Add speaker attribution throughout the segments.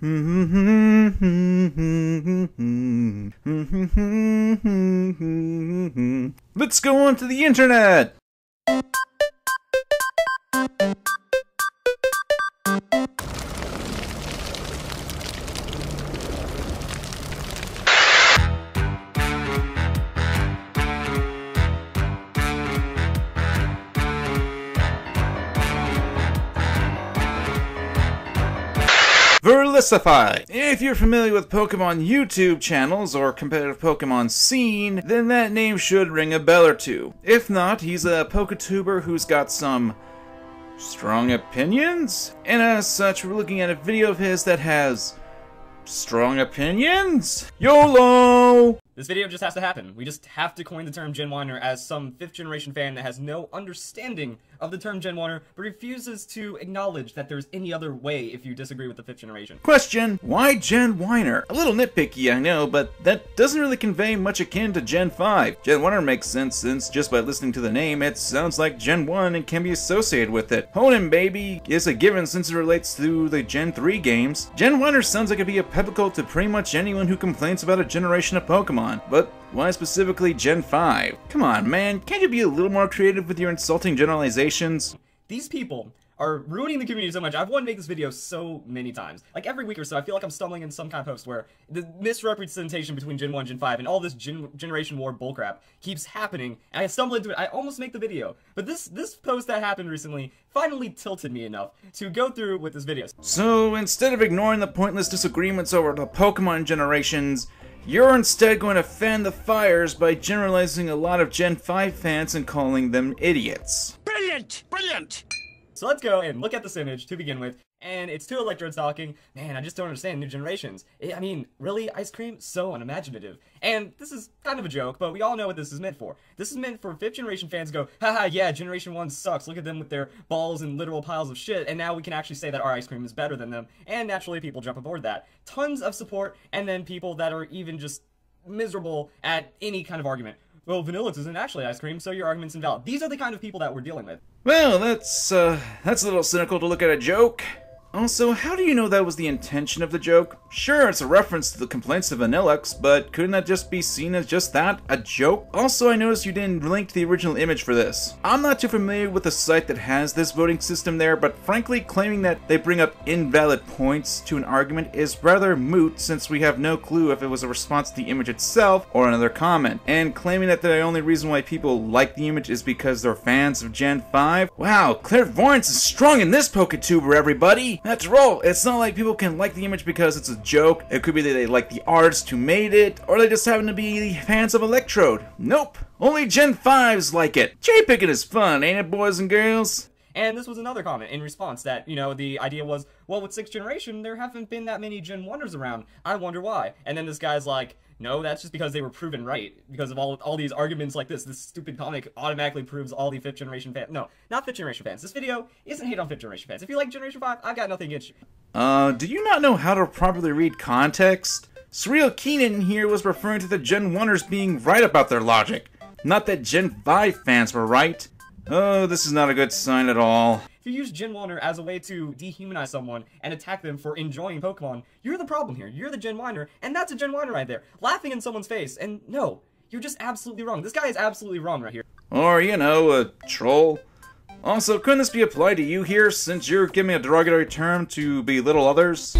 Speaker 1: Let's go onto the internet! Verlisify! If you're familiar with Pokemon YouTube channels or competitive Pokemon scene, then that name should ring a bell or two. If not, he's a Poketuber who's got some strong opinions? And as such, we're looking at a video of his that has strong opinions? YOLO!
Speaker 2: This video just has to happen. We just have to coin the term Gen 1er as some 5th generation fan that has no understanding of the term Gen 1er, but refuses to acknowledge that there's any other way if you disagree with the 5th generation.
Speaker 1: Question: why Gen 1er? A little nitpicky, I know, but that doesn't really convey much akin to Gen 5. Gen 1er makes sense since, just by listening to the name, it sounds like Gen 1 and can be associated with it. Honin baby is a given since it relates to the Gen 3 games. Gen 1er sounds like it'd be applicable to pretty much anyone who complains about a generation of Pokemon. But why specifically Gen 5? Come on, man, can't you be a little more creative with your insulting generalizations?
Speaker 2: These people are ruining the community so much. I've wanted to make this video so many times. Like every week or so, I feel like I'm stumbling into some kind of post where the misrepresentation between Gen 1 and Gen 5 and all this generation war bullcrap keeps happening, and I stumble into it. I almost make the video. But this post that happened recently finally tilted me enough to go through with this video.
Speaker 1: So instead of ignoring the pointless disagreements over the Pokemon generations, you're instead going to fan the fires by generalizing a lot of Gen 5 fans and calling them idiots.
Speaker 3: Brilliant! Brilliant!
Speaker 2: So let's go and look at this image to begin with, and it's two electrodes talking. Man, I just don't understand new generations. I mean, really, ice cream? So unimaginative. And this is kind of a joke, but we all know what this is meant for. This is meant for 5th generation fans to go, haha, yeah, Generation 1 sucks, look at them with their balls and literal piles of shit, and now we can actually say that our ice cream is better than them, and naturally people jump aboard that. Tons of support, and then people that are even just miserable at any kind of argument. Well, Vanillix isn't actually ice cream, so your argument's invalid. These are the kind of people that we're dealing with.
Speaker 1: Well, that's a little cynical to look at a joke. Also, how do you know that was the intention of the joke? Sure, it's a reference to the complaints of Vanillix, but couldn't that just be seen as just that, a joke? Also, I noticed you didn't link to the original image for this. I'm not too familiar with the site that has this voting system there, but frankly, claiming that they bring up invalid points to an argument is rather moot since we have no clue if it was a response to the image itself or another comment. And claiming that the only reason why people like the image is because they're fans of Gen 5? Wow, clairvoyance is strong in this Poketuber, everybody! After all, it's not like people can like the image because it's a joke. It could be that they like the artist who made it, or they just happen to be fans of Electrode. Nope, only Gen 5s like it. J-picking is fun, ain't it, boys and girls?
Speaker 2: And this was another comment in response that, you know, the idea was, well, with 6th generation, there haven't been that many Gen 1ers around. I wonder why. And then this guy's like, no, that's just because they were proven right. Because of all these arguments like this stupid comic automatically proves all the 5th generation fans. No, not 5th generation fans. This video isn't hate on 5th generation fans. If you like Generation 5, I've got nothing against you.
Speaker 1: Do you not know how to properly read context? Surreal Keenan here was referring to the Gen 1ers being right about their logic. Not that Gen 5 fans were right. Oh, this is not a good sign at all.
Speaker 2: If you use Gen 1er as a way to dehumanize someone and attack them for enjoying Pokemon, you're the problem here. You're the Gen 1er, and that's a Gen 1er right there. Laughing in someone's face, and no, you're just absolutely wrong. This guy is absolutely wrong right here.
Speaker 1: Or, you know, a troll. Also, couldn't this be applied to you here, since you're giving a derogatory term to belittle others?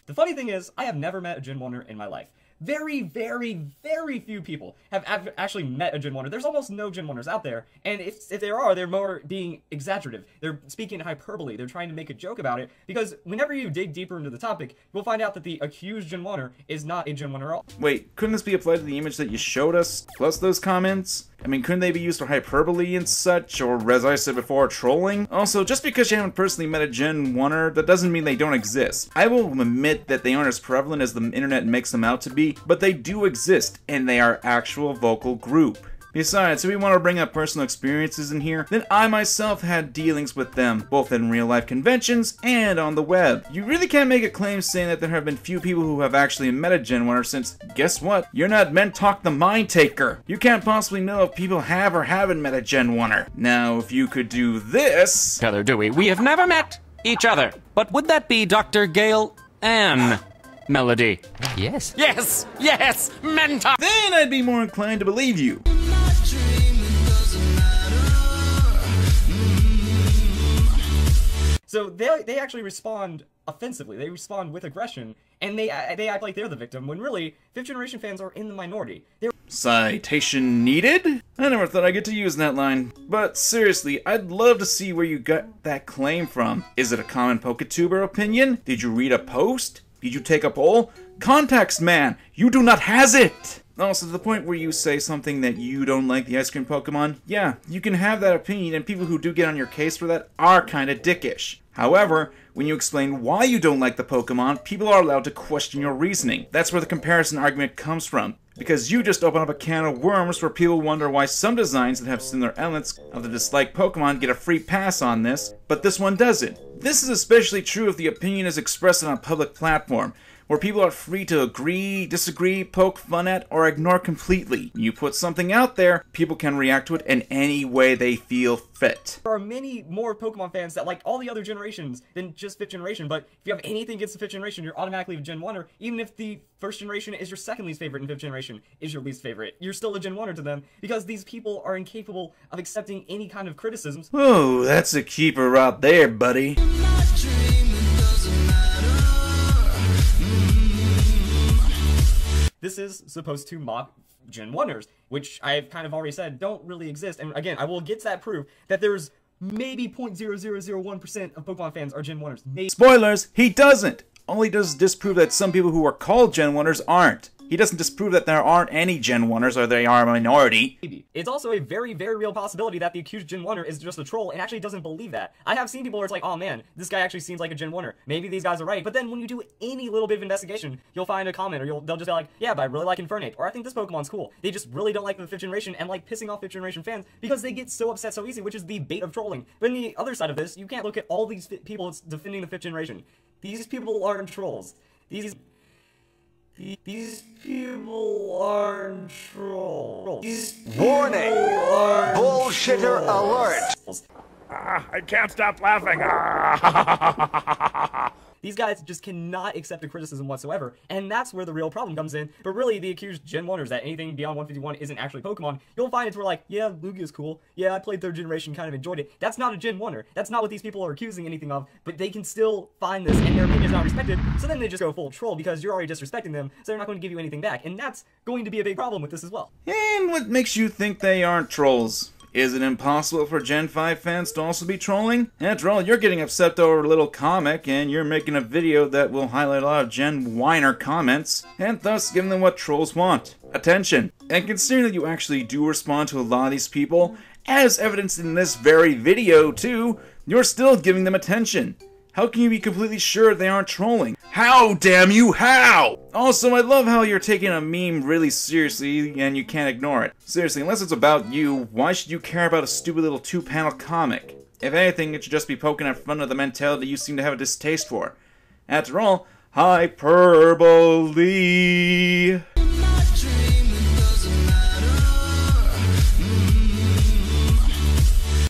Speaker 2: The funny thing is, I have never met a Gen 1er in my life. Very, very, very few people have actually met a Gen 1er. There's almost no Gen 1ers out there, and if there are, they're more being exaggerative. They're speaking in hyperbole. They're trying to make a joke about it, because whenever you dig deeper into the topic, you'll find out that the accused Gen 1er is not a Gen 1er at all.
Speaker 1: Wait, couldn't this be applied to the image that you showed us, plus those comments? I mean, couldn't they be used for hyperbole and such, or as I said before, trolling? Also, just because you haven't personally met a Gen 1er, that doesn't mean they don't exist. I will admit that they aren't as prevalent as the internet makes them out to be, but they do exist, and they are actual vocal group. Besides, if we want to bring up personal experiences in here, then I myself had dealings with them, both in real-life conventions and on the web. You really can't make a claim saying that there have been few people who have actually met a Gen 1er since, guess what? You're not meant talk the mind taker. You can't possibly know if people have or haven't met a Gen 1er. Now, if you could do this...
Speaker 3: Other, do we? We have never met each other. But would that be Dr. Gale and Melody?
Speaker 4: Yes.
Speaker 3: Yes! Yes! Mentor!
Speaker 1: Then I'd be more inclined to believe you.
Speaker 2: So they actually respond offensively. They respond with aggression, and they act like they're the victim, when really, 5th generation fans are in the minority.
Speaker 1: Citation needed? I never thought I'd get to use that line. But seriously, I'd love to see where you got that claim from. Is it a common PokeTuber opinion? Did you read a post? Did you take a poll? Context, man! You do not has it! Also, to the point where you say something that you don't like the ice cream Pokemon, yeah, you can have that opinion, and people who do get on your case for that are kinda dickish. However, when you explain why you don't like the Pokemon, people are allowed to question your reasoning. That's where the comparison argument comes from. Because you just open up a can of worms where people wonder why some designs that have similar elements of the disliked Pokemon get a free pass on this, but this one doesn't. This is especially true if the opinion is expressed on a public platform, where people are free to agree, disagree, poke fun at, or ignore completely. When you put something out there, people can react to it in any way they feel fit.
Speaker 2: There are many more Pokemon fans that like all the other generations than just 5th generation, but if you have anything against the 5th generation, you're automatically a Gen 1er, even if the 1st generation is your second least favorite and 5th generation is your least favorite. You're still a Gen 1er to them, because these people are incapable of accepting any kind of criticisms.
Speaker 1: Oh, that's a keeper right there, buddy.
Speaker 2: This is supposed to mock Gen 1ers, which I've kind of already said don't really exist. And again, I will get to that proof that there's maybe 0.0001% of Pokemon fans are Gen 1ers. Maybe.
Speaker 1: Spoilers, he doesn't! All he does is disprove that some people who are called Gen 1ers aren't. He doesn't disprove that there aren't any Gen 1ers or they are a minority.
Speaker 2: It's also a very, very real possibility that the accused Gen 1er is just a troll and actually doesn't believe that. I have seen people where it's like, oh man, this guy actually seems like a Gen 1er. Maybe these guys are right. But then when you do any little bit of investigation, you'll find a comment or they'll just be like, yeah, but I really like Infernape, or I think this Pokemon's cool. They just really don't like the 5th generation and like pissing off 5th generation fans because they get so upset so easy, which is the bait of trolling. But on the other side of this, you can't look at all these people defending the 5th generation. These people aren't trolls. These people aren't trolls.
Speaker 5: Warning! Bullshitter alert!
Speaker 6: I can't stop laughing.
Speaker 2: These guys just cannot accept the criticism whatsoever, and that's where the real problem comes in. But really, the accused Gen 1ers that anything beyond 151 isn't actually Pokemon, you'll find it's where like, yeah, Lugia's cool, yeah, I played 3rd generation, kind of enjoyed it. That's not a Gen 1er. That's not what these people are accusing anything of, but they can still find this, and their opinion's not respected, so then they just go full troll because you're already disrespecting them, so they're not going to give you anything back, and that's going to be a big problem with this as well.
Speaker 1: And what makes you think they aren't trolls? Is it impossible for Gen 5 fans to also be trolling? After all, you're getting upset over a little comic, and you're making a video that will highlight a lot of Gen Whiner comments, and thus giving them what trolls want. Attention. And considering that you actually do respond to a lot of these people, as evidenced in this very video too, you're still giving them attention. How can you be completely sure they aren't trolling? How, damn you, how? Also, I love how you're taking a meme really seriously and you can't ignore it. Seriously, unless it's about you, why should you care about a stupid little 2-panel comic? If anything, it should just be poking at fun of the mentality you seem to have a distaste for. After all, hyperbole.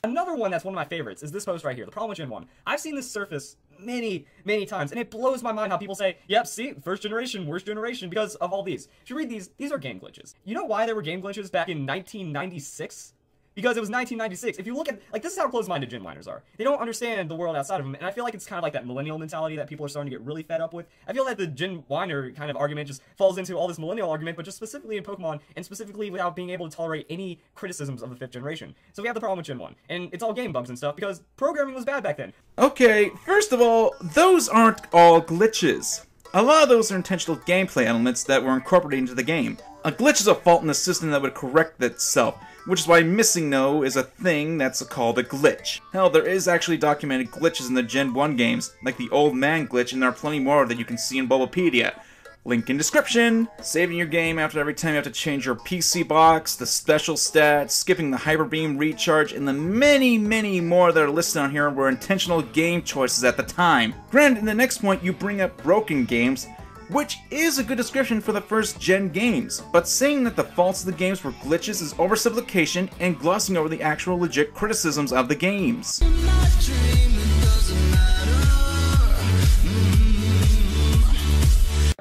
Speaker 2: Another one that's one of my favorites is this post right here, the problem with Gen 1. I've seen this surface many, many times, and it blows my mind how people say, yep, see, 1st generation, worst generation, because of all these. If you read these are game glitches. You know why there were game glitches back in 1996? Because it was 1996. If you look at, like, this is how closed-minded Gen Miners are. They don't understand the world outside of them, and I feel like it's kind of like that millennial mentality that people are starting to get really fed up with. I feel like the Gen Whiner kind of argument just falls into all this millennial argument, but just specifically in Pokemon, and specifically without being able to tolerate any criticisms of the 5th generation. So we have the problem with Gen 1, and it's all game bugs and stuff, because programming was bad back then.
Speaker 1: Okay, first of all, those aren't all glitches. A lot of those are intentional gameplay elements that were incorporated into the game. A glitch is a fault in the system that would correct itself, which is why missing no is a thing that's called a glitch. Hell, there is actually documented glitches in the Gen 1 games, like the Old Man glitch, and there are plenty more that you can see in Bulbapedia. Link in description. Saving your game after every time you have to change your PC box, the special stats, skipping the Hyper Beam recharge, and the many, many more that are listed on here were intentional game choices at the time. Granted, in the next point you bring up broken games, which is a good description for the first gen games, but saying that the faults of the games were glitches is oversimplification and glossing over the actual legit criticisms of the games.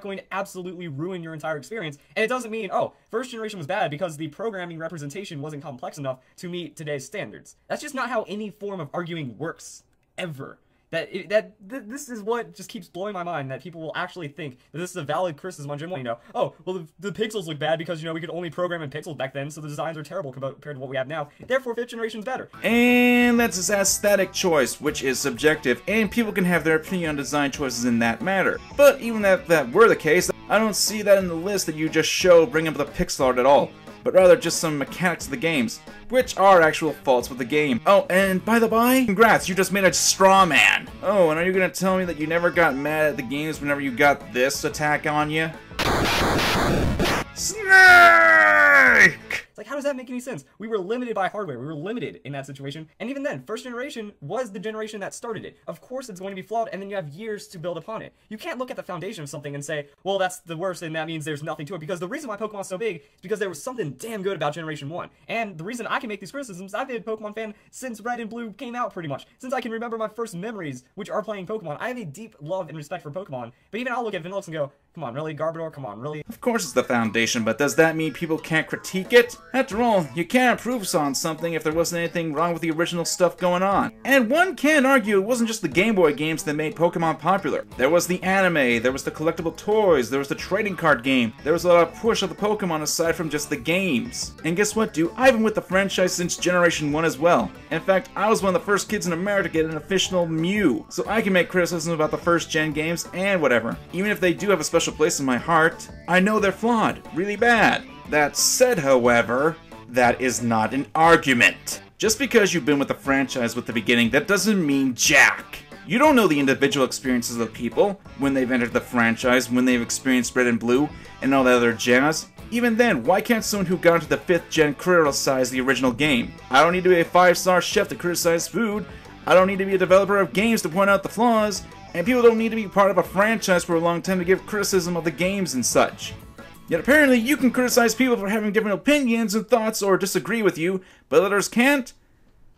Speaker 2: Going to absolutely ruin your entire experience, and it doesn't mean, oh, first generation was bad because the programming representation wasn't complex enough to meet today's standards. That's just not how any form of arguing works, ever. This is what just keeps blowing my mind, that people will actually think that this is a valid criticism on Gen 1, oh, well, the pixels look bad because, we could only program in pixels back then, so the designs are terrible compared to what we have now, therefore 5th generation's better.
Speaker 1: And that's an aesthetic choice, which is subjective, and people can have their opinion on design choices in that matter. But even if that were the case, I don't see that in the list that you just showed bring up the pixel art at all, but rather just some mechanics of the games, which are actual faults with the game. Oh, and by the by, congrats, you just made a straw man. Oh, and are you gonna tell me that you never got mad at the games whenever you got this attack on you? Snake!
Speaker 2: It's like, how does that make any sense? We were limited by hardware. We were limited in that situation. And even then, first generation was the generation that started it. Of course it's going to be flawed, and then you have years to build upon it. You can't look at the foundation of something and say, well, that's the worst, and that means there's nothing to it. Because the reason why Pokemon's so big is because there was something damn good about Generation 1. And the reason I can make these criticisms, I've been a Pokemon fan since Red and Blue came out, pretty much. Since I can remember my first memories, which are playing Pokemon. I have a deep love and respect for Pokemon. But even I'll look at Vanillix and go, come on, really, Garbodor? Come on, really?
Speaker 1: Of course it's the foundation, but does that mean people can't critique it? After all, you can't improve on something if there wasn't anything wrong with the original stuff going on. And one can argue it wasn't just the Game Boy games that made Pokemon popular. There was the anime, there was the collectible toys, there was the trading card game, there was a lot of push of the Pokemon aside from just the games. And guess what, dude? I've been with the franchise since Generation 1 as well. In fact, I was one of the first kids in America to get an official Mew, so I can make criticisms about the first gen games and whatever. Even if they do have a special place in my heart, I know they're flawed, really bad. That said, however, that is not an argument. Just because you've been with the franchise with the beginning, that doesn't mean jack. You don't know the individual experiences of people, when they've entered the franchise, when they've experienced Red and Blue, and all that other jazz. Even then, why can't someone who got into the 5th gen criticize the original game? I don't need to be a 5-star chef to criticize food. I don't need to be a developer of games to point out the flaws. And people don't need to be part of a franchise for a long time to give criticism of the games and such. Yet apparently you can criticize people for having different opinions and thoughts or disagree with you, but others can't?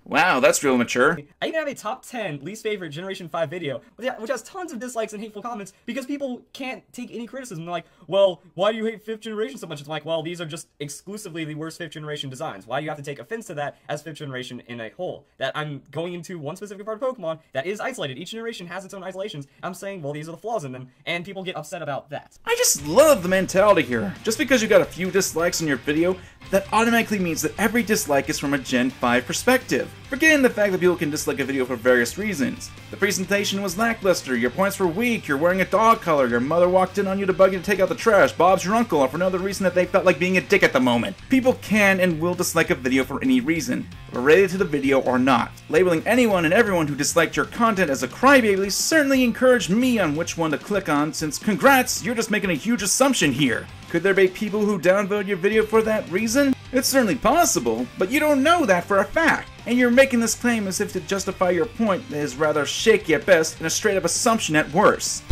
Speaker 1: Wow, that's real mature.
Speaker 2: I even have a top 10 least favorite Generation 5 video, which has tons of dislikes and hateful comments because people can't take any criticism. They're like, well, why do you hate 5th generation so much? It's like, well, these are just exclusively the worst 5th generation designs. Why do you have to take offense to that as 5th generation in a whole? That I'm going into one specific part of Pokemon that is isolated. Each generation has its own isolations. I'm saying, well, these are the flaws in them, and people get upset about that.
Speaker 1: I just love the mentality here. Just because you got a few dislikes on your video, that automatically means that every dislike is from a Gen 5 perspective. Forgetting the fact that people can dislike a video for various reasons. The presentation was lackluster, your points were weak, you're wearing a dog collar, your mother walked in on you to bug you to take out the trash, Bob's your uncle, or for another reason that they felt like being a dick at the moment. People can and will dislike a video for any reason, related to the video or not. Labeling anyone and everyone who disliked your content as a crybaby certainly encouraged me on which one to click on, since congrats, you're just making a huge assumption here. Could there be people who downvote your video for that reason? It's certainly possible, but you don't know that for a fact. And you're making this claim as if to justify your point that is rather shaky at best and a straight up assumption at worst.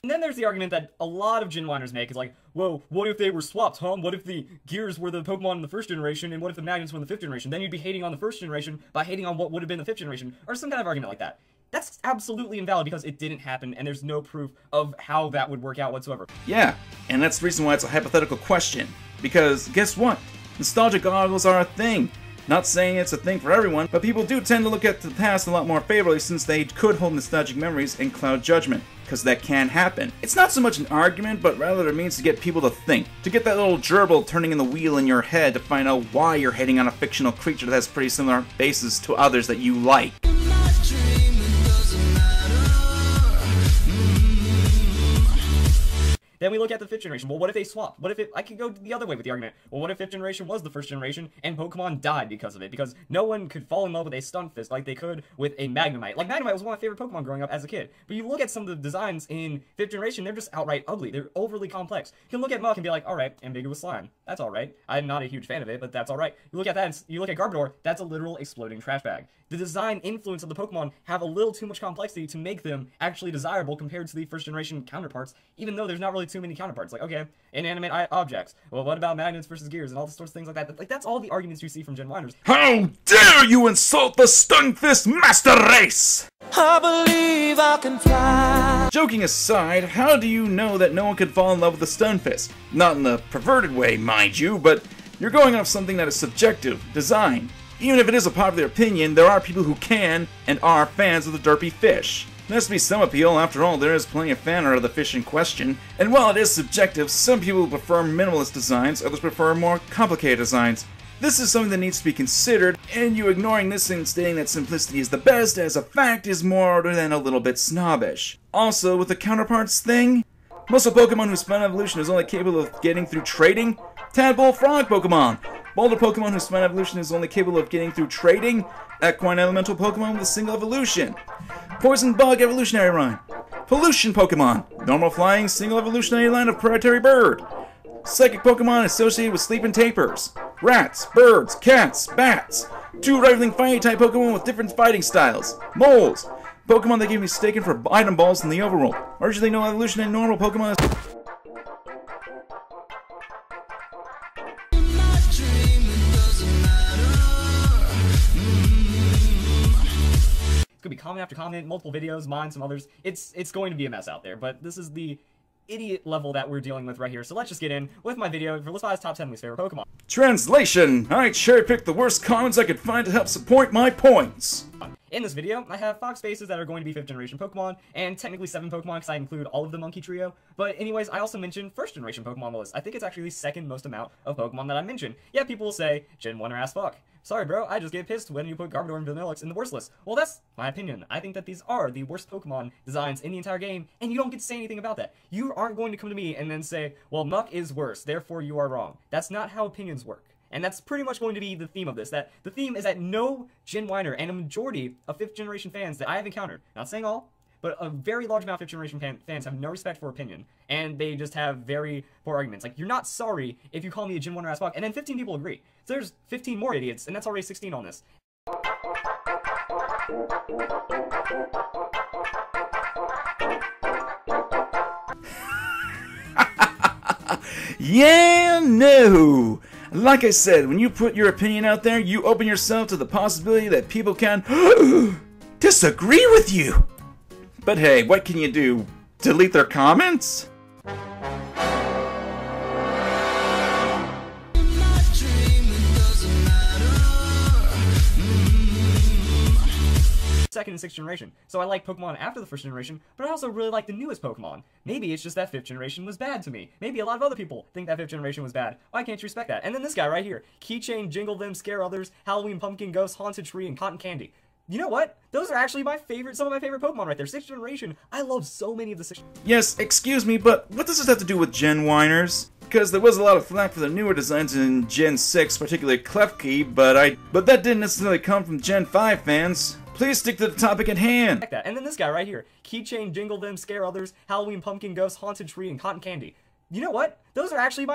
Speaker 2: And then there's the argument that a lot of Gen 1ers make is like, whoa, what if they were swapped, huh? What if the gears were the Pokemon in the 1st generation, and what if the magnets were in the 5th generation? Then you'd be hating on the 1st generation by hating on what would have been the 5th generation, or some kind of argument like that. That's absolutely invalid because it didn't happen, and there's no proof of how that would work out whatsoever.
Speaker 1: Yeah, and that's the reason why it's a hypothetical question. Because, guess what? Nostalgia goggles are a thing. Not saying it's a thing for everyone, but people do tend to look at the past a lot more favorably since they could hold nostalgic memories and cloud judgment. Because that can happen. It's not so much an argument, but rather a means to get people to think. To get that little gerbil turning in the wheel in your head to find out why you're hating on a fictional creature that has pretty similar bases to others that you like.
Speaker 2: Then we look at the 5th generation. Well, what if they swapped? What if I could go the other way with the argument? Well, what if 5th generation was the 1st generation and Pokemon died because of it? Because no one could fall in love with a Stunfisk like they could with a Magnemite. Like, Magnemite was one of my favorite Pokemon growing up as a kid. But you look at some of the designs in 5th generation, they're just outright ugly. They're overly complex. You can look at Muck and be like, alright, ambiguous slime. That's alright. I'm not a huge fan of it, but that's alright. You look at that and you look at Garbodor, that's a literal exploding trash bag. The design influence of the Pokemon have a little too much complexity to make them actually desirable compared to the 1st generation counterparts, even though there's not really too many counterparts. Like, okay, inanimate objects. Well, what about magnets versus gears and all the sorts of things like that? Like, that's all the arguments you see from Gen Winers.
Speaker 1: How dare you insult the Stunfisk Master Race!
Speaker 4: I believe I can fly.
Speaker 1: Joking aside, how do you know that no one could fall in love with the Stunfisk? Not in the perverted way, mind you, but you're going off something that is subjective, design. Even if it is a popular opinion, there are people who can and are fans of the derpy fish. There has to be some appeal, after all, there is plenty of fan art of the fish in question. And while it is subjective, some people prefer minimalist designs, others prefer more complicated designs. This is something that needs to be considered, and you ignoring this and stating that simplicity is the best as a fact is more than a little bit snobbish. Also, with the counterparts thing, most of Pokemon whose spine evolution is only capable of getting through trading, Tadpole Frog Pokemon. Boulder Pokemon whose spine evolution is only capable of getting through trading, Equine Elemental Pokemon with a single evolution. Poison Bug Evolutionary Line. Pollution Pokemon. Normal Flying Single Evolutionary Line of Predatory Bird. Psychic Pokemon associated with Sleeping Tapirs. Rats, birds, cats, bats. 2 rivaling fighting type Pokemon with different fighting styles. Moles. Pokemon that can be mistaken for item balls in the overworld. Originally no evolution in normal Pokemon.
Speaker 2: It's gonna be comment after comment, multiple videos, mine, some others. It's going to be a mess out there, but this is the idiot level that we're dealing with right here. So let's just get in with my video for Verlisify's top 10 least favorite Pokemon.
Speaker 1: Translation: I cherry-picked the worst comments I could find to help support my points.
Speaker 2: In this video, I have 5 spaces that are going to be 5th generation Pokemon, and technically 7 Pokemon because I include all of the Monkey Trio. But anyways, I also mentioned 1st generation Pokemon on the list. I think it's actually the 2nd most amount of Pokemon that I mentioned. Yeah, people will say, Gen 1er ass fuck. Sorry bro, I just get pissed when you put Garbodor and Vanillix in the worst list. Well, that's my opinion. I think that these are the worst Pokemon designs in the entire game, and you don't get to say anything about that. You aren't going to come to me and then say, well, Muck is worse, therefore you are wrong. That's not how opinions work. And that's pretty much going to be the theme of this. That the theme is that no Gen Winer and a majority of 5th generation fans that I have encountered, not saying all, but a very large amount of 5th generation fans have no respect for opinion, and they just have very poor arguments. Like, you're not sorry if you call me a Gen 1er ass fuck, and then 15 people agree. So there's 15 more idiots, and that's already 16 on this.
Speaker 1: Yeah, no! Like I said, when you put your opinion out there, you open yourself to the possibility that people can disagree with you! But hey, what can you do? Delete their comments?
Speaker 2: Second and 6th generation. So I like Pokemon after the 1st generation, but I also really like the newest Pokemon. Maybe it's just that 5th generation was bad to me. Maybe a lot of other people think that 5th generation was bad. Why can't you respect that? And then this guy right here. Keychain, Jingle Them, Scare Others, Halloween Pumpkin, Ghost, Haunted Tree, and Cotton Candy. You know what? Those are actually some of my favorite Pokemon right there. 6th generation. I love so many of the 6th.
Speaker 1: Yes, excuse me, but what does this have to do with Gen Winers? Because there was a lot of flack for the newer designs in Gen 6, particularly Klefki, but that didn't necessarily come from Gen 5 fans. Please stick to the topic at hand.
Speaker 2: Like that. And then this guy right here. Keychain, Jingle Them, Scare Others, Halloween Pumpkin, Ghost, Haunted Tree, and Cotton Candy. You know what? Those are actually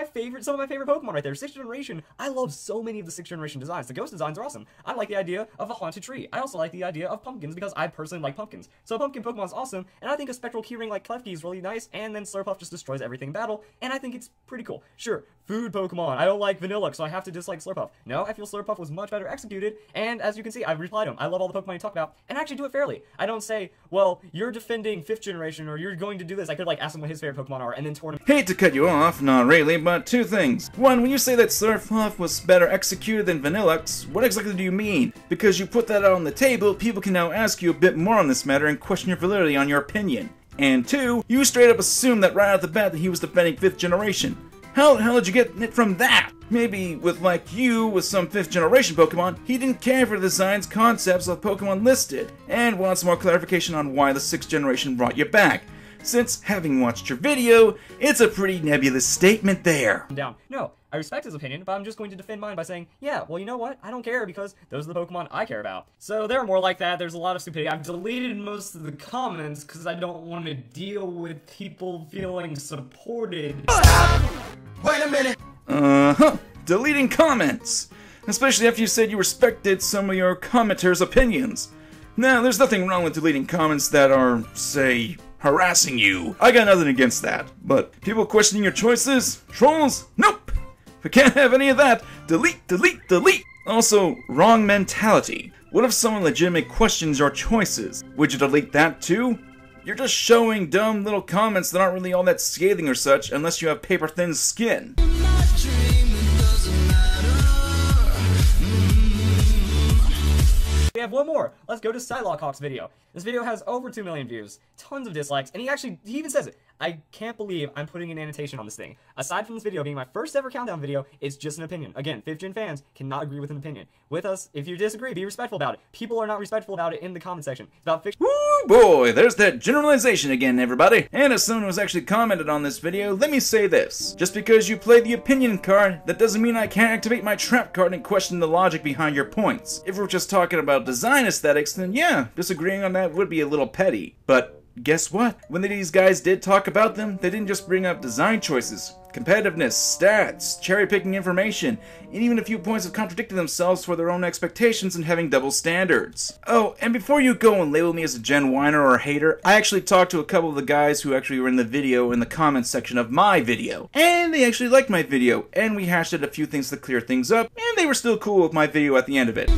Speaker 2: some of my favorite Pokemon right there. 6th generation, I love so many of the 6th generation designs. The ghost designs are awesome. I like the idea of a haunted tree. I also like the idea of pumpkins because I personally like pumpkins. So pumpkin Pokemon is awesome, and I think a spectral keyring like Klefki is really nice, and then Slurpuff just destroys everything in battle, and I think it's pretty cool. Sure, food Pokemon. I don't like Vanillix, so I have to dislike Slurpuff. No, I feel Slurpuff was much better executed, and as you can see, I've replied to him. I love all the Pokemon you talk about, and I actually do it fairly. I don't say, well, you're defending 5th generation, or you're going to do this. I could like ask him what his favorite Pokemon are, and then torn him.
Speaker 1: Hate to cut you off, not really, but 2 things. One, when you say that Slurpuff was better executed than Vanillix, what exactly do you mean? Because you put that out on the table, people can now ask you a bit more on this matter and question your validity on your opinion. And 2, you straight up assumed that right out the bat that he was defending 5th generation. How the hell did you get it from that? Maybe with like you, with some 5th generation Pokemon, he didn't care for the designs, concepts of Pokemon listed, and wants more clarification on why the 6th generation brought you back. since, having watched your video, it's a pretty nebulous statement there.
Speaker 2: Down. No, I respect his opinion, but I'm just going to defend mine by saying, yeah, well, you know what? I don't care because those are the Pokemon I care about. So there are more like that. There's a lot of stupidity. I've deleted most of the comments because I don't want to deal with people feeling supported.
Speaker 5: Stop! Wait a minute!
Speaker 1: Deleting comments! Especially after you said you respected some of your commenters' opinions. Now, there's nothing wrong with deleting comments that are, say, harassing you. I got nothing against that. But people questioning your choices? Trolls? Nope! If we can't have any of that, delete, delete, delete! Also, wrong mentality. What if someone legitimately questions your choices? Would you delete that too? You're just showing dumb little comments that aren't really all that scathing or such unless you have paper-thin skin.
Speaker 2: We have one more. Let's go to Psylockhawk's video. This video has over 2 million views, tons of dislikes, and he even says it. I can't believe I'm putting an annotation on this thing. Aside from this video being my first ever countdown video, it's just an opinion. Again, 5th Gen fans cannot agree with an opinion. With us, if you disagree, be respectful about it. People are not respectful about it in the comment section. It's about fiction.
Speaker 1: Woo boy, there's that generalization again, everybody. And as someone who's actually commented on this video, let me say this. Just because you play the opinion card, that doesn't mean I can't activate my trap card and question the logic behind your points. If we're just talking about design aesthetics, then yeah, disagreeing on that would be a little petty. But guess what? When these guys did talk about them, they didn't just bring up design choices, competitiveness, stats, cherry-picking information, and even a few points of contradicting themselves for their own expectations and having double standards. Oh, and before you go and label me as a Gen whiner or a hater, I actually talked to a couple of the guys who actually were in the video in the comments section of my video, and they actually liked my video, and we hashed out a few things to clear things up, and they were still cool with my video at the end of it.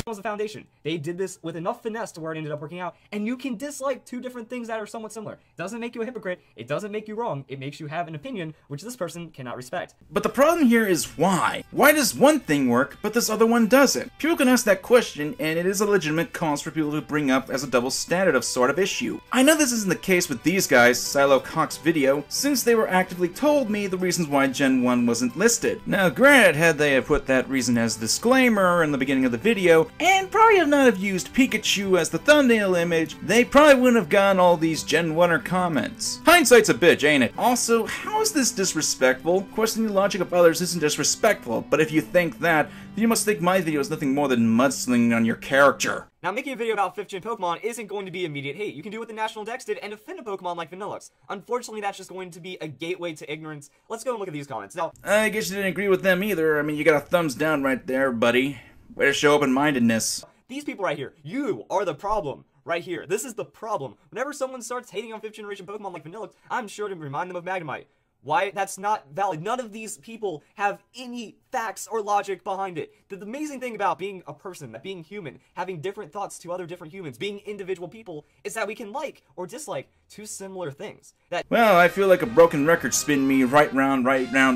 Speaker 2: Was the foundation. They did this with enough finesse to where it ended up working out, and you can dislike two different things that are somewhat similar. It doesn't make you a hypocrite, it doesn't make you wrong, it makes you have an opinion which this person cannot respect.
Speaker 1: But the problem here is why? Why does one thing work, but this other one doesn't? People can ask that question, and it is a legitimate cause for people to bring up as a double standard of sort of issue. I know this isn't the case with these guys, Psylockhawk's video, since they were actively told me the reasons why Gen 1 wasn't listed. Now granted, had they have put that reason as a disclaimer in the beginning of the video, and probably have not have used Pikachu as the thumbnail image, they probably wouldn't have gotten all these Gen 1er comments. Hindsight's a bitch, ain't it? Also, how is this disrespectful? Questioning the logic of others isn't disrespectful, but if you think that, then you must think my video is nothing more than mudslinging on your character.
Speaker 2: Now, making a video about 5th Gen Pokemon isn't going to be immediate hate. You can do what the National Dex did and defend a Pokemon like Vanillux. Unfortunately, that's just going to be a gateway to ignorance. Let's go and look at these comments. Now,
Speaker 1: I guess you didn't agree with them either. I mean, you got a thumbs down right there, buddy. Way to show open-mindedness.
Speaker 2: These people right here, you are the problem. Right here. This is the problem. Whenever someone starts hating on 5th generation Pokemon like Vanillux, I'm sure to remind them of Magnemite. Why? That's not valid. None of these people have any facts or logic behind it. The amazing thing about being a person, that being human, having different thoughts to other different humans, being individual people, is that we can like or dislike two similar things.
Speaker 1: Well, I feel like a broken record spinning me right round,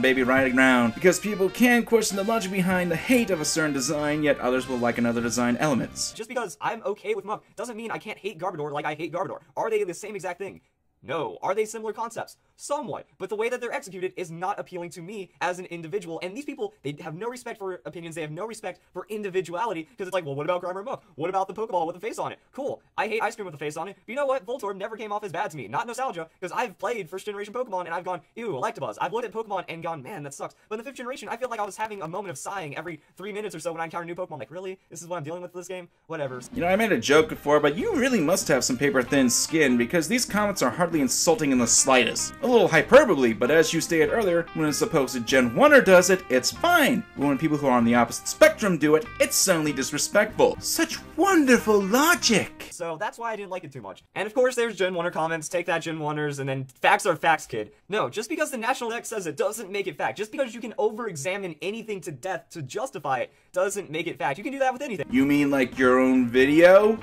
Speaker 1: baby, right round. Because people can question the logic behind the hate of a certain design, yet others will like another design elements.
Speaker 2: Just because I'm okay with Muck doesn't mean I can't hate Garbodor like I hate Garbodor. Are they the same exact thing? No. Are they similar concepts? Somewhat. But the way that they're executed is not appealing to me as an individual. And these people, they have no respect for opinions. They have no respect for individuality. Because it's like, well, what about Grimer and Muck? What about the Pokeball with a face on it? Cool. I hate ice cream with a face on it. But you know what? Voltorb never came off as bad to me. Not nostalgia. Because I've played first generation Pokemon and I've gone, ew, Electabuzz. I've looked at Pokemon and gone, man, that sucks. But in the 5th generation, I feel like I was having a moment of sighing every 3 minutes or so when I encounter a new Pokemon. Like, really? This is what I'm dealing with this game? Whatever.
Speaker 1: You know, I made a joke before, but you really must have some paper-thin skin because these comments are hardly insulting in the slightest. A little hyperbole, but as you stated earlier, when a supposed Gen 1er does it, it's fine. But when people who are on the opposite spectrum do it, it's suddenly disrespectful. Such wonderful logic!
Speaker 2: So that's why I didn't like it too much. And of course there's Gen 1er comments, take that Gen 1ers, and then facts are facts, kid. No, just because the National Dex says it doesn't make it fact. Just because you can over-examine anything to death to justify it doesn't make it fact. You can do that with anything.
Speaker 1: You mean like your own video?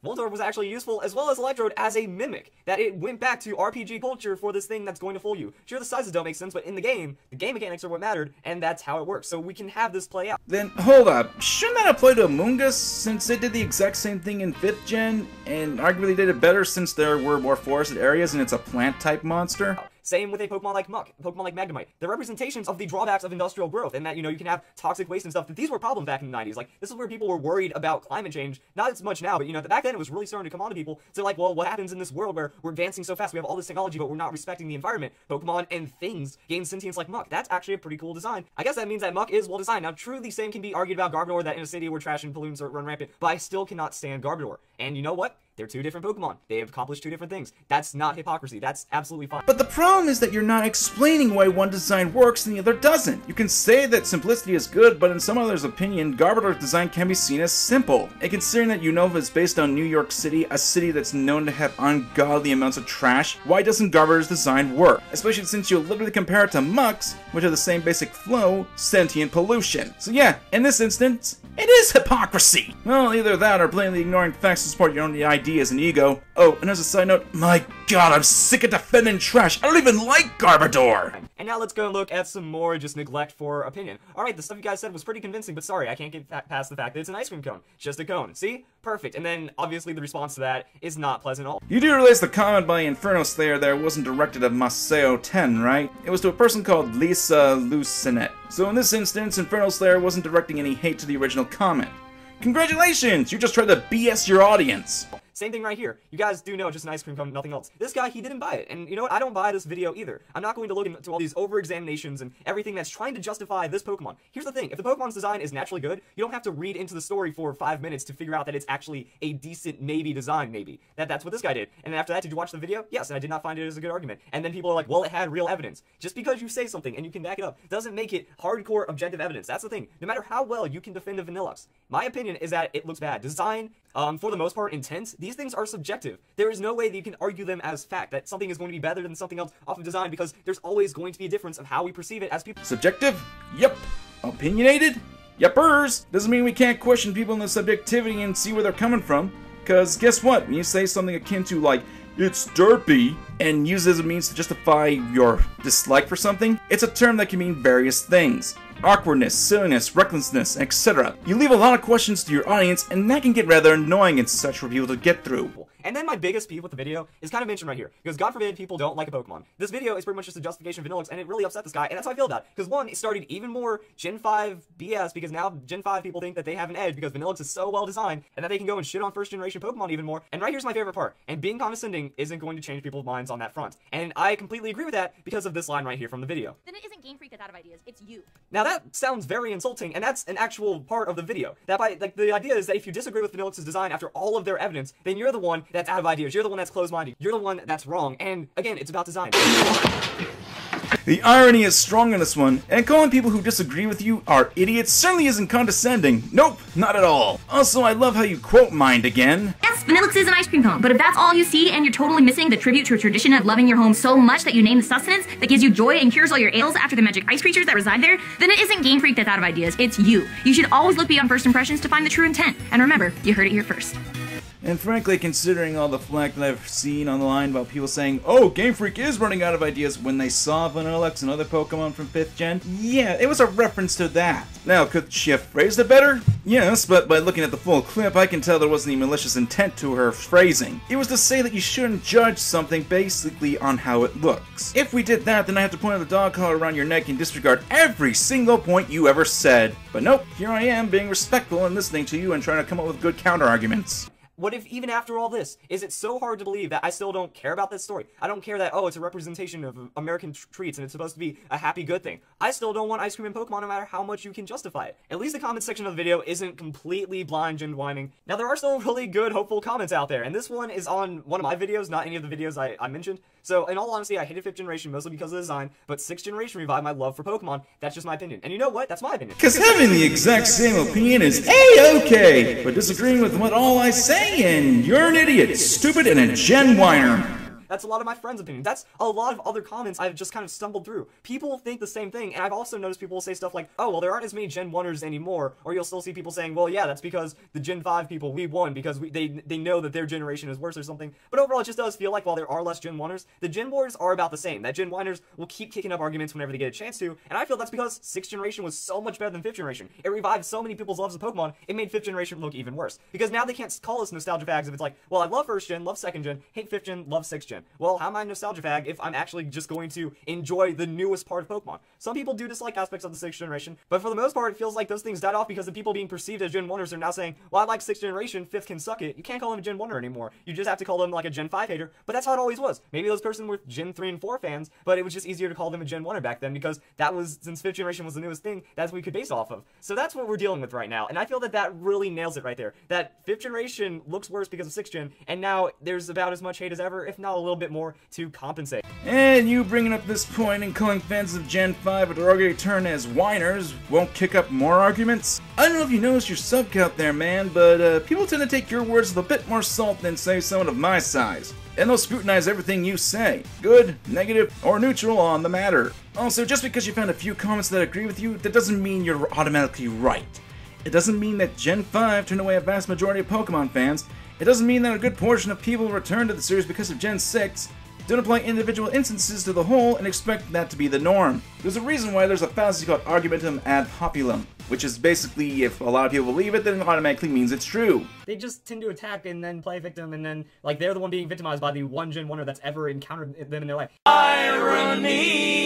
Speaker 2: Voltorb was actually useful, as well as Electrode, as a mimic. That it went back to RPG culture for this thing that's going to fool you. Sure, the sizes don't make sense, but in the game mechanics are what mattered, and that's how it works. So we can have this play out.
Speaker 1: Then, hold up. Shouldn't that apply to Amoonguss, since it did the exact same thing in 5th gen, and arguably did it better since there were more forested areas and it's a plant-type monster?
Speaker 2: Same with a Pokemon like Muck, Pokemon like Magnemite. They're representations of the drawbacks of industrial growth, and that, you know, you can have toxic waste and stuff. That these were problems back in the 90s. Like, this is where people were worried about climate change. Not as much now, but, you know, back then it was really starting to come on to people. So, like, well, what happens in this world where we're advancing so fast? We have all this technology, but we're not respecting the environment. Pokemon and things gain sentience like Muck. That's actually a pretty cool design. I guess that means that Muck is well designed. Now, true, the same can be argued about Garbodor, that in a city where trash and pollutants run rampant, but I still cannot stand Garbodor. And you know what? They're two different Pokemon. They have accomplished two different things. That's not hypocrisy. That's absolutely fine.
Speaker 1: But the problem is that you're not explaining why one design works and the other doesn't. You can say that simplicity is good, but in some others' opinion, Garbodor's design can be seen as simple. And considering that Unova is based on New York City, a city that's known to have ungodly amounts of trash, why doesn't Garbodor's design work? Especially since you'll literally compare it to Muck's, which have the same basic flow, sentient pollution. So yeah, in this instance, it is hypocrisy! Well, either that or blatantly ignoring facts to support your own ideas and ego. Oh, and as a side note, my god, I'm sick of defending trash. I don't even like Garbodor!
Speaker 2: And now let's go and look at some more just neglect for opinion. Alright, the stuff you guys said was pretty convincing, but sorry, I can't get past the fact that it's an ice cream cone. It's just a cone. See? Perfect. And then, obviously, the response to that is not pleasant at all.
Speaker 1: You do realize the comment by Inferno Slayer there wasn't directed at Maseo 10, right? It was to a person called Lisa Lucinet. So in this instance, Inferno Slayer wasn't directing any hate to the original comment. Congratulations! You just tried to BS your audience!
Speaker 2: Same thing right here. You guys do know just an ice cream cone, nothing else. This guy, he didn't buy it. And you know what? I don't buy this video either. I'm not going to look into all these over-examinations and everything that's trying to justify this Pokemon. Here's the thing. If the Pokemon's design is naturally good, you don't have to read into the story for 5 minutes to figure out that it's actually a decent maybe design, maybe. That's what this guy did. And then after that, did you watch the video? Yes, and I did not find it as a good argument. And then people are like, well, it had real evidence. Just because you say something and you can back it up doesn't make it hardcore objective evidence. That's the thing. No matter how well you can defend a Vanillux, my opinion is that it looks bad. Design, for the most part, intent, these things are subjective. There is no way that you can argue them as fact, that something is going to be better than something else off of design, because there's always going to be a difference of how we perceive it as people.
Speaker 1: Subjective? Yep. Opinionated? Yepers. Doesn't mean we can't question people in their subjectivity and see where they're coming from. Cause guess what? When you say something akin to like, it's derpy, and use it as a means to justify your dislike for something, it's a term that can mean various things. Awkwardness, silliness, recklessness, etc. You leave a lot of questions to your audience, and that can get rather annoying and such for people to get through.
Speaker 2: And then my biggest beef with the video is kind of mentioned right here, because God forbid people don't like a Pokemon. This video is pretty much just a justification of Vanillux, and it really upset this guy, and that's how I feel about it. Because one, it started even more Gen 5 BS, because now Gen 5 people think that they have an edge, because Vanillux is so well designed, and that they can go and shit on first generation Pokemon even more. And right here's my favorite part, and being condescending isn't going to change people's minds on that front. And I completely agree with that because of this line right here from the video.
Speaker 7: Then it isn't Game Freak that's out of ideas, it's you.
Speaker 2: Now that sounds very insulting, and that's an actual part of the video. The idea is that if you disagree with Vanillux's design after all of their evidence, then you're the one that's out of ideas. You're the one that's closed-minded. You're the one that's wrong. And again, it's about design.
Speaker 1: The irony is strong in this one, and calling people who disagree with you are idiots certainly isn't condescending. Nope, not at all. Also, I love how you quote mined again.
Speaker 7: Yes, Vanillux is an ice cream cone, but if that's all you see and you're totally missing the tribute to a tradition of loving your home so much that you name the sustenance that gives you joy and cures all your ails after the magic ice creatures that reside there, then it isn't Game Freak that's out of ideas, it's you. You should always look beyond first impressions to find the true intent. And remember, you heard it here first.
Speaker 1: And frankly, considering all the flack that I've seen online about people saying, oh, Game Freak is running out of ideas when they saw Vanillux and other Pokemon from 5th gen, yeah, it was a reference to that. Now, could she have phrased it better? Yes, but by looking at the full clip, I can tell there wasn't any malicious intent to her phrasing. It was to say that you shouldn't judge something basically on how it looks. If we did that, then I have to point out the dog collar around your neck and disregard every single point you ever said. But nope, here I am being respectful and listening to you and trying to come up with good counter-arguments.
Speaker 2: What if, even after all this, is it so hard to believe that I still don't care about this story? I don't care that, oh, it's a representation of American treats and it's supposed to be a happy, good thing. I still don't want ice cream and Pokemon no matter how much you can justify it. At least the comment section of the video isn't completely blind and whining. Now, there are still really good, hopeful comments out there, and this one is on one of my videos, not any of the videos I mentioned. So, in all honesty, I hated 5th generation mostly because of the design, but 6th generation revived my love for Pokemon. That's just my opinion. And you know what? That's my opinion.
Speaker 1: Because having the exact same opinion is A-okay, but disagreeing with what all I say and you're an idiot, stupid, and a gen whiner.
Speaker 2: That's a lot of my friends' opinions. That's a lot of other comments I've just kind of stumbled through. People think the same thing, and I've also noticed people will say stuff like, oh, well, there aren't as many Gen 1ers anymore, or you'll still see people saying, well, yeah, that's because the Gen 5 people, we won, because they know that their generation is worse or something. But overall, it just does feel like while there are less Gen 1ers, the Gen Wars are about the same. That Gen 1ers will keep kicking up arguments whenever they get a chance to, and I feel that's because 6th generation was so much better than 5th generation. It revived so many people's loves of Pokemon, it made 5th generation look even worse. Because now they can't call us nostalgia fags if it's like, well, I love 1st gen, love 2nd gen, hate 5th gen, love 6th gen. Gen. Well, how am I a nostalgia fag if I'm actually just going to enjoy the newest part of Pokemon? Some people do dislike aspects of the 6th generation, but for the most part, it feels like those things died off because the people being perceived as Gen 1ers are now saying, well, I like 6th generation, 5th can suck it. You can't call them a Gen 1er anymore. You just have to call them like a Gen 5 hater, but that's how it always was. Maybe those person were Gen 3 and 4 fans, but it was just easier to call them a Gen 1er back then because that was, since 5th generation was the newest thing, that's what we could base off of. So that's what we're dealing with right now, and I feel that that really nails it right there. That 5th generation looks worse because of 6th gen, and now there's about as much hate as ever, if not a little bit more, to compensate.
Speaker 1: And you bringing up this point and calling fans of Gen 5 a derogatory term as whiners won't kick up more arguments? I don't know if you noticed your sub count there, man, but people tend to take your words with a bit more salt than, say, someone of my size. And they'll scrutinize everything you say, good, negative, or neutral on the matter. Also, just because you found a few comments that agree with you, that doesn't mean you're automatically right. It doesn't mean that Gen 5 turned away a vast majority of Pokemon fans. It doesn't mean that a good portion of people returned to the series because of Gen 6. Don't apply individual instances to the whole and expect that to be the norm. There's a reason why there's a fallacy called argumentum ad populum, which is basically if a lot of people believe it, then it automatically means it's true.
Speaker 2: They just tend to attack and then play victim, and then, like, they're the one being victimized by the one Gen 1er that's ever encountered them in their life. Irony!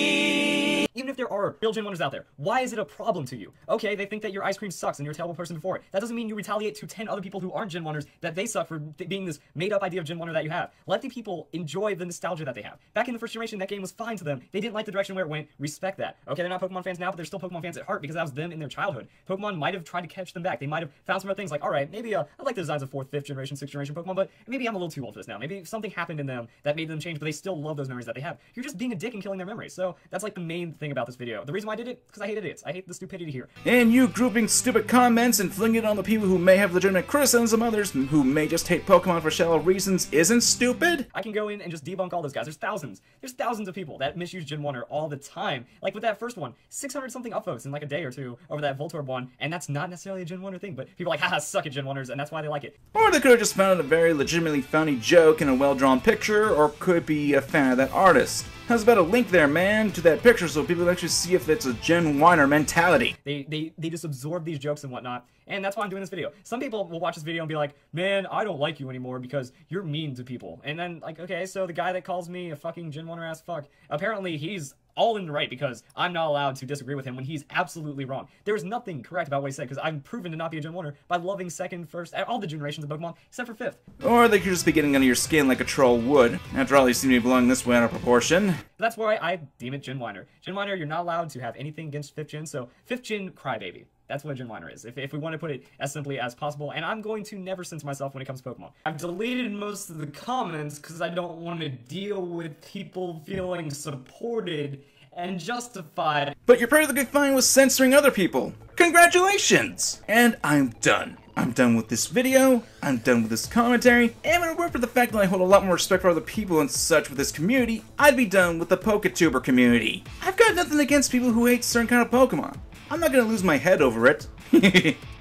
Speaker 2: Even if there are real Gen 1ers out there, why is it a problem to you? Okay, they think that your ice cream sucks and you're a terrible person for it. That doesn't mean you retaliate to 10 other people who aren't Gen 1ers that they suck for being this made-up idea of Gen 1er that you have. Let the people enjoy the nostalgia that they have. Back in the 1st generation, that game was fine to them. They didn't like the direction where it went. Respect that. Okay, they're not Pokemon fans now, but they're still Pokemon fans at heart because that was them in their childhood. Pokemon might have tried to catch them back. They might have found some other things like, alright, maybe I like the designs of 4th, 5th generation, 6th generation Pokemon, but maybe I'm a little too old for this now. Maybe something happened in them that made them change, but they still love those memories that they have. You're just being a dick and killing their memories. So that's like the main thing about this video. The reason why I did it, because I hate idiots. I hate the stupidity here.
Speaker 1: And you grouping stupid comments and flinging it on the people who may have legitimate criticisms of others who may just hate Pokemon for shallow reasons isn't stupid?
Speaker 2: I can go in and just debunk all those guys. There's thousands. There's thousands of people that misuse Gen 1er all the time. Like with that first one, 600 something upvotes in like a day or two over that Voltorb one, and that's not necessarily a Gen 1er thing, but people are like, haha, suck at Gen 1ers, and that's why they like it.
Speaker 1: Or they could have just found a very legitimately funny joke in a well-drawn picture, or could be a fan of that artist. How's about a link there, man, to that picture so people can actually see if it's a Gen 1er mentality?
Speaker 2: They just absorb these jokes and whatnot, and that's why I'm doing this video. Some people will watch this video and be like, man, I don't like you anymore because you're mean to people. And then, like, okay, so the guy that calls me a fucking Gen 1er ass fuck, apparently he's all in the right because I'm not allowed to disagree with him when he's absolutely wrong. There's nothing correct about what he said because I'm proven to not be a Gen 1er by loving 2nd, 1st, all the generations of Pokemon except for 5th.
Speaker 1: Or they could just be getting under your skin like a troll would. After all, you seem to be belonging this way out of proportion.
Speaker 2: That's why I deem it Gen 1er. Gen 1er, you're not allowed to have anything against 5th gen, so 5th gen, crybaby. That's what a Gen 1er is, if we want to put it as simply as possible, and I'm going to never censor myself when it comes to Pokemon. I've deleted most of the comments because I don't want to deal with people feeling supported and justified.
Speaker 1: But you're perfectly fine with censoring other people. Congratulations! And I'm done. I'm done with this video, I'm done with this commentary, and when it weren't for the fact that I hold a lot more respect for other people and such with this community, I'd be done with the PokeTuber community. I've got nothing against people who hate certain kind of Pokemon. I'm not gonna lose my head over it.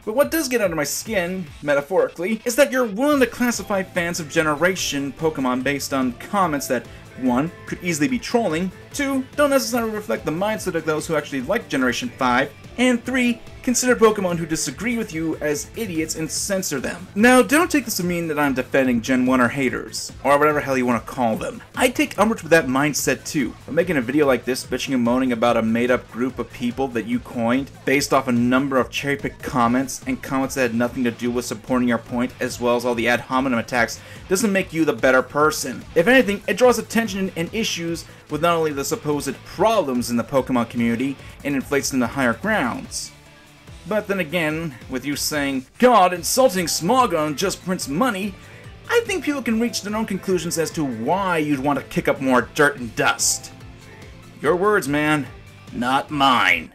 Speaker 1: But what does get under my skin, metaphorically, is that you're willing to classify fans of Generation Pokemon based on comments that 1. Could easily be trolling, 2. Don't necessarily reflect the mindset of those who actually like Generation 5, and 3. Consider Pokemon who disagree with you as idiots and censor them. Now, don't take this to mean that I'm defending Gen 1er haters, or whatever hell you want to call them. I take umbrage with that mindset too, but making a video like this bitching and moaning about a made-up group of people that you coined, based off a number of cherry-picked comments, and comments that had nothing to do with supporting your point, as well as all the ad hominem attacks, doesn't make you the better person. If anything, it draws attention and issues with not only the supposed problems in the Pokemon community, and inflates them to higher grounds. But then again, with you saying, God, insulting Smogon just prints money, I think people can reach their own conclusions as to why you'd want to kick up more dirt and dust. Your words, man, not mine.